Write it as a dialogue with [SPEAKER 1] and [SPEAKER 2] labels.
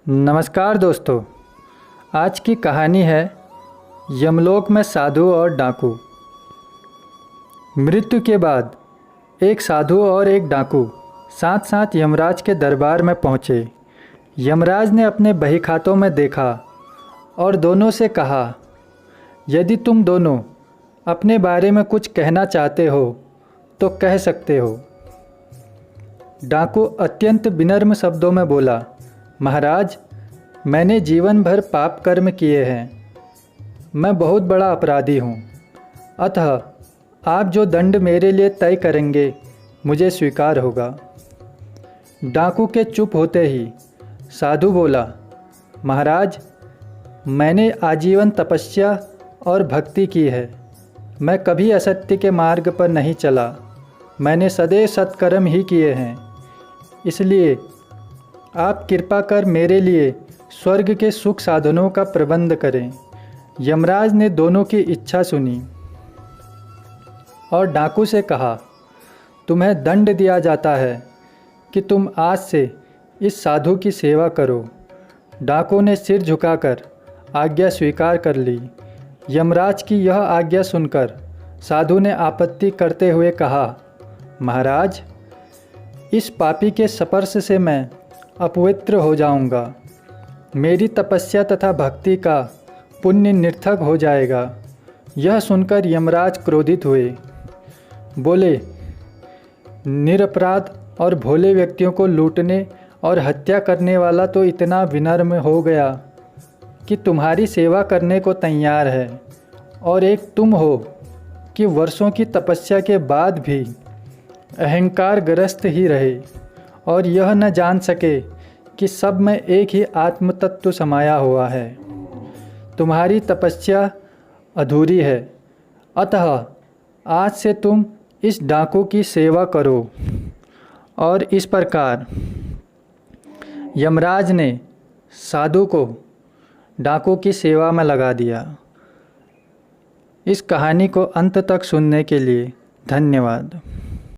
[SPEAKER 1] नमस्कार दोस्तों। आज की कहानी है यमलोक में साधु और डाकू। मृत्यु के बाद एक साधु और एक डाकू साथ साथ यमराज के दरबार में पहुँचे। यमराज ने अपने बहीखातों में देखा और दोनों से कहा, यदि तुम दोनों अपने बारे में कुछ कहना चाहते हो तो कह सकते हो। डाकू अत्यंत विनम्र शब्दों में बोला, महाराज, मैंने जीवन भर पाप कर्म किए हैं। मैं बहुत बड़ा अपराधी हूँ। अतः आप जो दंड मेरे लिए तय करेंगे मुझे स्वीकार होगा। डाकू के चुप होते ही साधु बोला, महाराज, मैंने आजीवन तपस्या और भक्ति की है। मैं कभी असत्य के मार्ग पर नहीं चला। मैंने सदैव सत्कर्म ही किए हैं। इसलिए आप कृपा कर मेरे लिए स्वर्ग के सुख साधनों का प्रबंध करें। यमराज ने दोनों की इच्छा सुनी और डाकू से कहा, तुम्हें दंड दिया जाता है कि तुम आज से इस साधु की सेवा करो। डाकू ने सिर झुकाकर आज्ञा स्वीकार कर ली। यमराज की यह आज्ञा सुनकर साधु ने आपत्ति करते हुए कहा, महाराज, इस पापी के स्पर्श से मैं अपवित्र हो जाऊंगा। मेरी तपस्या तथा भक्ति का पुण्य निर्थक हो जाएगा। यह सुनकर यमराज क्रोधित हुए। बोले, निरपराध और भोले व्यक्तियों को लूटने और हत्या करने वाला तो इतना विनम्र हो गया कि तुम्हारी सेवा करने को तैयार है, और एक तुम हो कि वर्षों की तपस्या के बाद भी अहंकार ग्रस्त ही रहे और यह न जान सके कि सब में एक ही आत्म तत्व समाया हुआ है। तुम्हारी तपस्या अधूरी है। अतः आज से तुम इस डाकू की सेवा करो। और इस प्रकार यमराज ने साधु को डाकू की सेवा में लगा दिया। इस कहानी को अंत तक सुनने के लिए धन्यवाद।